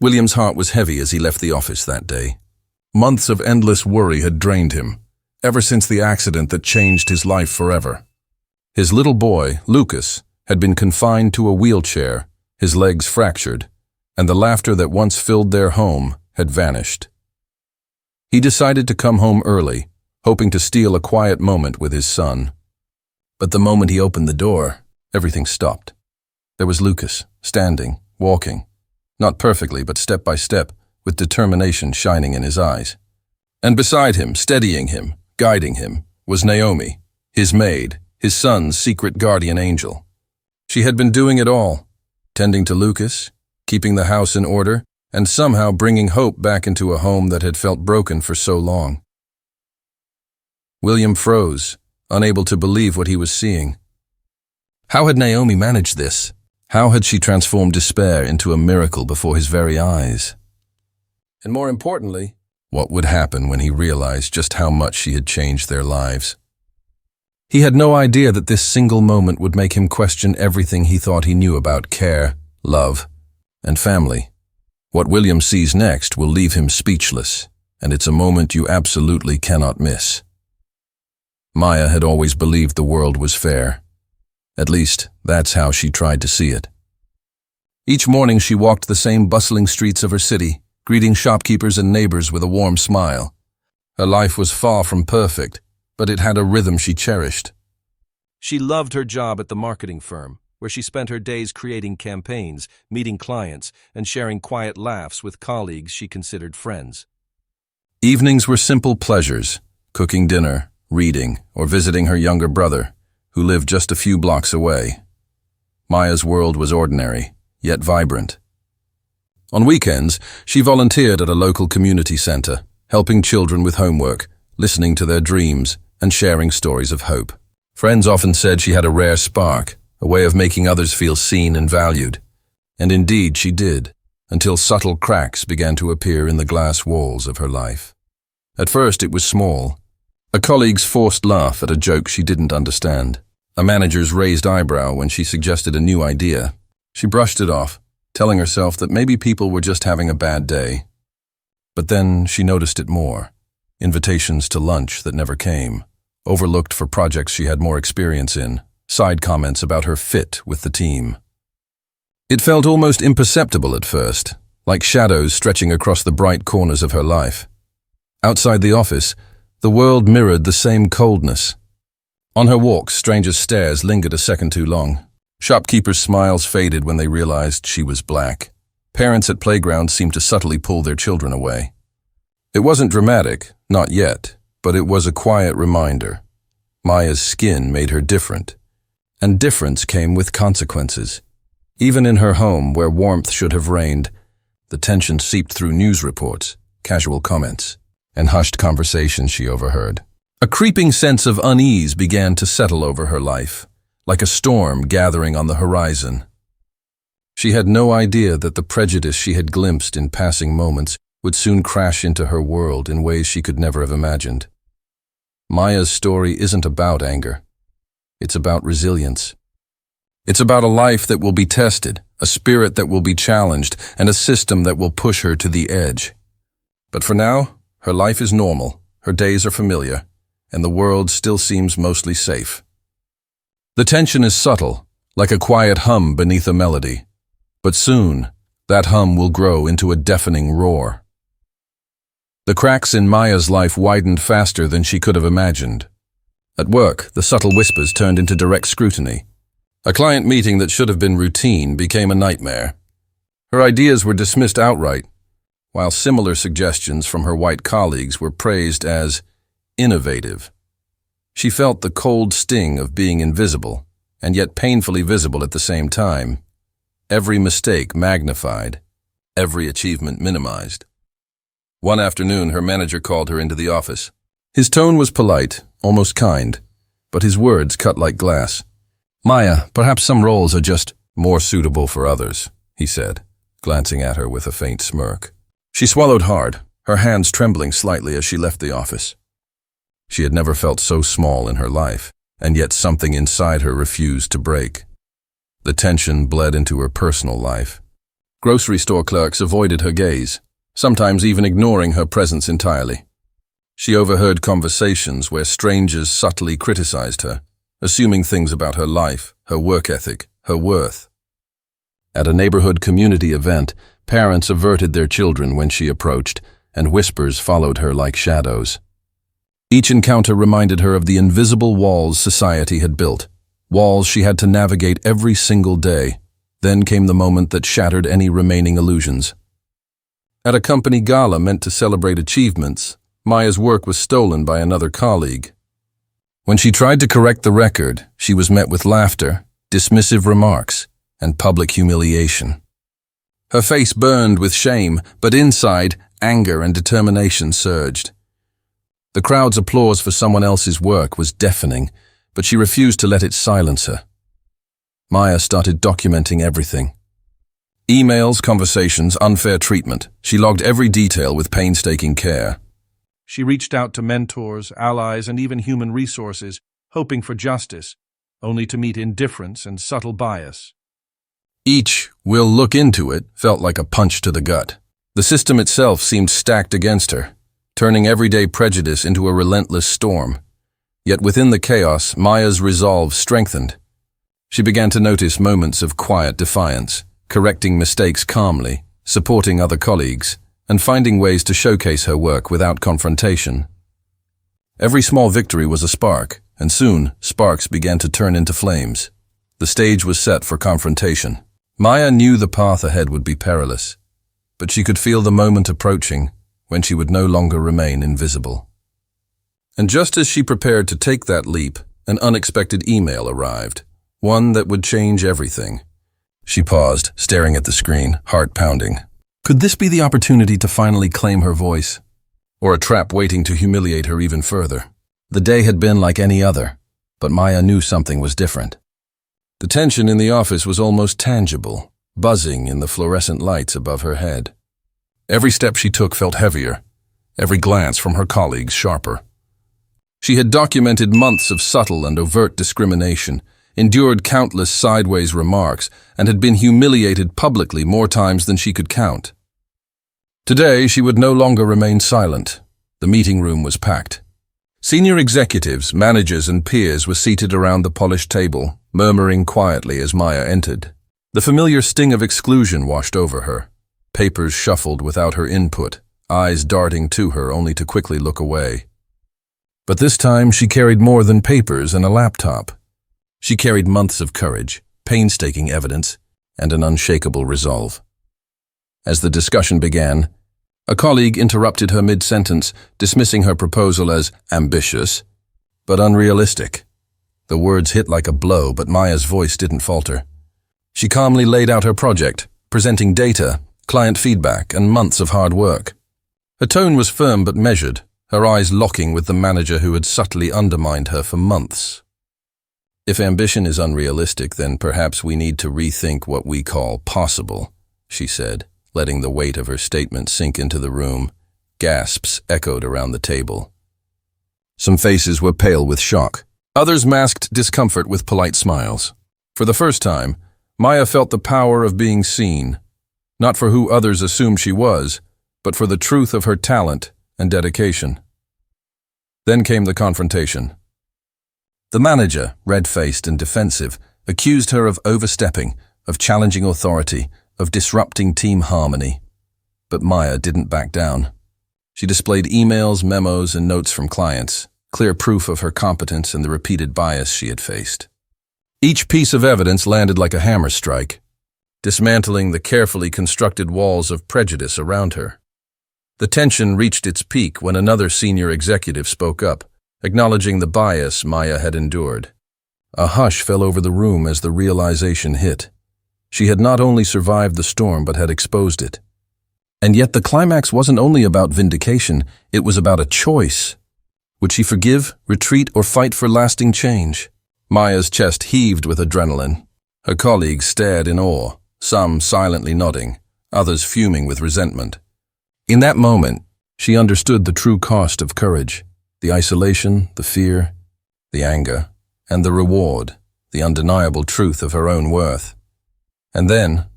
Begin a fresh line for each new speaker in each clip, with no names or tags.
William's heart was heavy as he left the office that day. Months of endless worry had drained him, ever since the accident that changed his life forever. His little boy, Lucas, had been confined to a wheelchair, his legs fractured, and the laughter that once filled their home had vanished. He decided to come home early, hoping to steal a quiet moment with his son. But the moment he opened the door, everything stopped. There was Lucas, standing, walking, not perfectly but step by step, with determination shining in his eyes. And beside him, steadying him, guiding him, was Naomi, his maid, his son's secret guardian angel. She had been doing it all, tending to Lucas, keeping the house in order, and somehow bringing hope back into a home that had felt broken for so long. William froze, unable to believe what he was seeing. How had Naomi managed this? How had she transformed despair into a miracle before his very eyes? And more importantly, what would happen when he realized just how much she had changed their lives? He had no idea that this single moment would make him question everything he thought he knew about care, love, and family. What William sees next will leave him speechless, and it's a moment you absolutely cannot miss. Maya had always believed the world was fair. At least, that's how she tried to see it. Each morning she walked the same bustling streets of her city, greeting shopkeepers and neighbors with a warm smile. Her life was far from perfect, but it had a rhythm she cherished. She loved her job at the marketing firm, where she spent her days creating campaigns, meeting clients, and sharing quiet laughs with colleagues she considered friends. Evenings were simple pleasures, cooking dinner, reading, or visiting her younger brother, who lived just a few blocks away. Maya's world was ordinary, yet vibrant. On weekends, she volunteered at a local community center, helping children with homework, listening to their dreams, and sharing stories of hope. Friends often said she had a rare spark, a way of making others feel seen and valued. And indeed she did, until subtle cracks began to appear in the glass walls of her life. At first it was small. A colleague's forced laugh at a joke she didn't understand. A manager's raised eyebrow when she suggested a new idea. She brushed it off, telling herself that maybe people were just having a bad day. But then she noticed it more. Invitations to lunch that never came, overlooked for projects she had more experience in, side comments about her fit with the team. It felt almost imperceptible at first, like shadows stretching across the bright corners of her life. Outside the office, the world mirrored the same coldness. On her walks, strangers' stares lingered a second too long. Shopkeepers' smiles faded when they realized she was black. Parents at playgrounds seemed to subtly pull their children away. It wasn't dramatic, not yet, but it was a quiet reminder. Maya's skin made her different, and difference came with consequences. Even in her home, where warmth should have reigned, the tension seeped through news reports, casual comments, and hushed conversations she overheard. A creeping sense of unease began to settle over her life, like a storm gathering on the horizon. She had no idea that the prejudice she had glimpsed in passing moments would soon crash into her world in ways she could never have imagined. Maya's story isn't about anger. It's about resilience. It's about a life that will be tested, a spirit that will be challenged, and a system that will push her to the edge. But for now, her life is normal, her days are familiar, and the world still seems mostly safe. The tension is subtle, like a quiet hum beneath a melody. But soon, that hum will grow into a deafening roar. The cracks in Maya's life widened faster than she could have imagined. At work, the subtle whispers turned into direct scrutiny. A client meeting that should have been routine became a nightmare. Her ideas were dismissed outright, while similar suggestions from her white colleagues were praised as innovative. She felt the cold sting of being invisible, and yet painfully visible at the same time. Every mistake magnified, every achievement minimized. One afternoon, her manager called her into the office. His tone was polite, almost kind, but his words cut like glass. "Maya, perhaps some roles are just more suitable for others," he said, glancing at her with a faint smirk. She swallowed hard, her hands trembling slightly as she left the office. She had never felt so small in her life, and yet something inside her refused to break. The tension bled into her personal life. Grocery store clerks avoided her gaze, sometimes even ignoring her presence entirely. She overheard conversations where strangers subtly criticized her, assuming things about her life, her work ethic, her worth. At a neighborhood community event, parents averted their children when she approached, and whispers followed her like shadows. Each encounter reminded her of the invisible walls society had built, walls she had to navigate every single day. Then came the moment that shattered any remaining illusions. At a company gala meant to celebrate achievements, Maya's work was stolen by another colleague. When she tried to correct the record, she was met with laughter, dismissive remarks, and public humiliation. Her face burned with shame, but inside, anger and determination surged. The crowd's applause for someone else's work was deafening, but she refused to let it silence her. Maya started documenting everything. Emails, conversations, unfair treatment. She logged every detail with painstaking care.
She reached out to mentors, allies, and even human resources, hoping for justice, only to meet indifference and subtle bias.
Each "we'll look into it" felt like a punch to the gut. The system itself seemed stacked against her, turning everyday prejudice into a relentless storm. Yet within the chaos, Maya's resolve strengthened. She began to notice moments of quiet defiance, correcting mistakes calmly, supporting other colleagues, and finding ways to showcase her work without confrontation. Every small victory was a spark, and soon, sparks began to turn into flames. The stage was set for confrontation. Maya knew the path ahead would be perilous, but she could feel the moment approaching when she would no longer remain invisible. And just as she prepared to take that leap, an unexpected email arrived, one that would change everything. She paused, staring at the screen, heart pounding. Could this be the opportunity to finally claim her voice? Or a trap waiting to humiliate her even further? The day had been like any other, but Maya knew something was different. The tension in the office was almost tangible, buzzing in the fluorescent lights above her head. Every step she took felt heavier, every glance from her colleagues sharper. She had documented months of subtle and overt discrimination, endured countless sideways remarks, and had been humiliated publicly more times than she could count. Today, she would no longer remain silent. The meeting room was packed. Senior executives, managers, and peers were seated around the polished table, murmuring quietly as Maya entered. The familiar sting of exclusion washed over her. Papers shuffled without her input, eyes darting to her only to quickly look away. But this time, she carried more than papers and a laptop. She carried months of courage, painstaking evidence, and an unshakable resolve. As the discussion began, a colleague interrupted her mid-sentence, dismissing her proposal as ambitious, but unrealistic. The words hit like a blow, but Maya's voice didn't falter. She calmly laid out her project, presenting data, client feedback, and months of hard work. Her tone was firm but measured, her eyes locking with the manager who had subtly undermined her for months. If ambition is unrealistic, then perhaps we need to rethink what we call possible, she said, letting the weight of her statement sink into the room. Gasps echoed around the table. Some faces were pale with shock. Others masked discomfort with polite smiles. For the first time, Maya felt the power of being seen, not for who others assumed she was, but for the truth of her talent and dedication. Then came the confrontation. The manager, red-faced and defensive, accused her of overstepping, of challenging authority, of disrupting team harmony. But Maya didn't back down. She displayed emails, memos, and notes from clients, clear proof of her competence and the repeated bias she had faced. Each piece of evidence landed like a hammer strike, dismantling the carefully constructed walls of prejudice around her. The tension reached its peak when another senior executive spoke up, acknowledging the bias Maya had endured. A hush fell over the room as the realization hit. She had not only survived the storm but had exposed it. And yet the climax wasn't only about vindication, it was about a choice. Would she forgive, retreat, or fight for lasting change? Maya's chest heaved with adrenaline. Her colleagues stared in awe, some silently nodding, others fuming with resentment. In that moment, she understood the true cost of courage. The isolation, the fear, the anger, and the reward, the undeniable truth of her own worth. And then,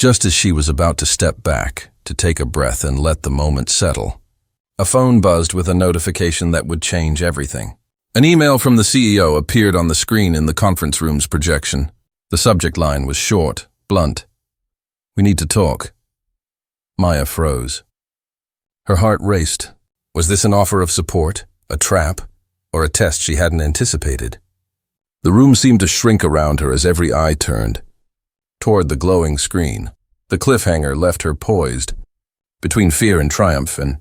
Just as she was about to step back, to take a breath and let the moment settle, a phone buzzed with a notification that would change everything. An email from the CEO appeared on the screen in the conference room's projection. The subject line was short, blunt. "We need to talk." Maya froze. Her heart raced. Was this an offer of support, a trap, or a test she hadn't anticipated? The room seemed to shrink around her as every eye turned toward the glowing screen. The cliffhanger left her poised between fear and triumph, an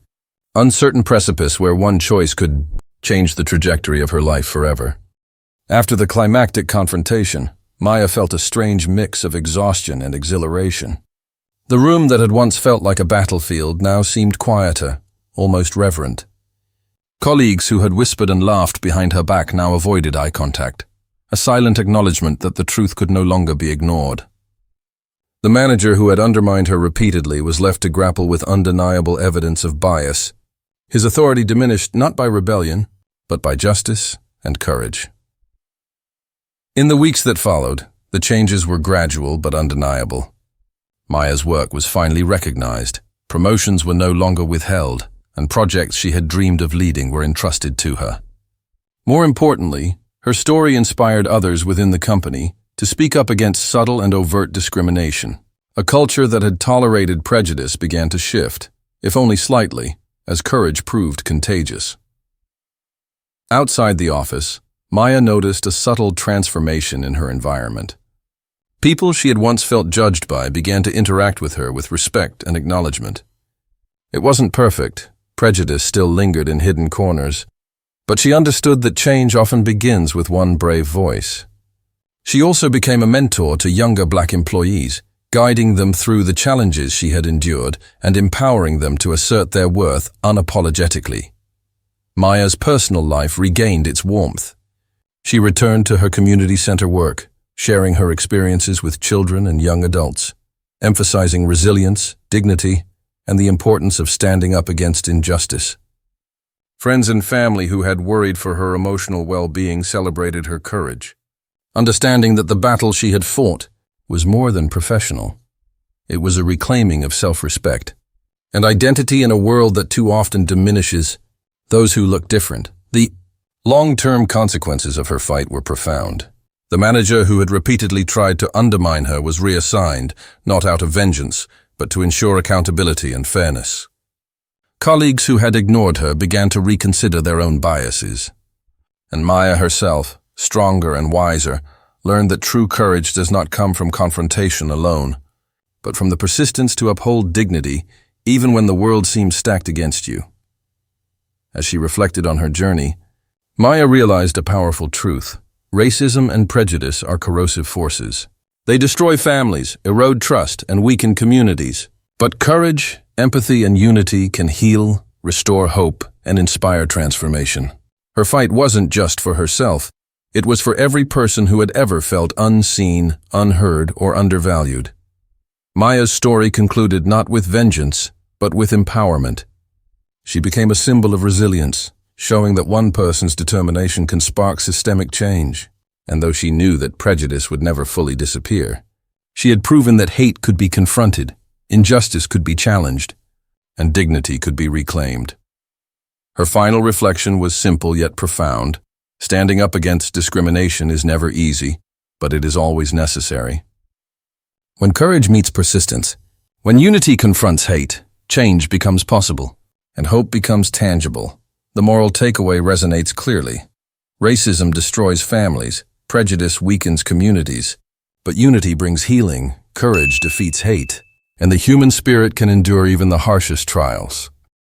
uncertain precipice where one choice could change the trajectory of her life forever. After the climactic confrontation, Maya felt a strange mix of exhaustion and exhilaration. The room that had once felt like a battlefield now seemed quieter, almost reverent. Colleagues who had whispered and laughed behind her back now avoided eye contact, a silent acknowledgement that the truth could no longer be ignored. The manager who had undermined her repeatedly was left to grapple with undeniable evidence of bias, his authority diminished not by rebellion, but by justice and courage. In the weeks that followed, the changes were gradual but undeniable. Maya's work was finally recognized, promotions were no longer withheld, and projects she had dreamed of leading were entrusted to her. More importantly, her story inspired others within the company to speak up against subtle and overt discrimination. A culture that had tolerated prejudice began to shift, if only slightly, as courage proved contagious. Outside the office, Maya noticed a subtle transformation in her environment. People she had once felt judged by began to interact with her with respect and acknowledgement. It wasn't perfect, prejudice still lingered in hidden corners, but she understood that change often begins with one brave voice. She also became a mentor to younger Black employees, guiding them through the challenges she had endured and empowering them to assert their worth unapologetically. Maya's personal life regained its warmth. She returned to her community center work, sharing her experiences with children and young adults, emphasizing resilience, dignity, and the importance of standing up against injustice. Friends and family who had worried for her emotional well-being celebrated her courage, understanding that the battle she had fought was more than professional. It was a reclaiming of self-respect and identity in a world that too often diminishes those who look different. The long-term consequences of her fight were profound. The manager who had repeatedly tried to undermine her was reassigned, not out of vengeance, but to ensure accountability and fairness. Colleagues who had ignored her began to reconsider their own biases. And Maya herself, stronger and wiser, learned that true courage does not come from confrontation alone, but from the persistence to uphold dignity even when the world seems stacked against you. As she reflected on her journey, Maya realized a powerful truth. Racism and prejudice are corrosive forces. They destroy families, erode trust, and weaken communities. But courage, empathy, and unity can heal, restore hope, and inspire transformation. Her fight wasn't just for herself. It was for every person who had ever felt unseen, unheard, or undervalued. Maya's story concluded not with vengeance, but with empowerment. She became a symbol of resilience, showing that one person's determination can spark systemic change. And though she knew that prejudice would never fully disappear, she had proven that hate could be confronted, injustice could be challenged, and dignity could be reclaimed. Her final reflection was simple yet profound. Standing up against discrimination is never easy, but it is always necessary. When courage meets persistence, when unity confronts hate, change becomes possible, and hope becomes tangible. The moral takeaway resonates clearly. Racism destroys families, prejudice weakens communities, but unity brings healing, courage defeats hate, and the human spirit can endure even the harshest trials.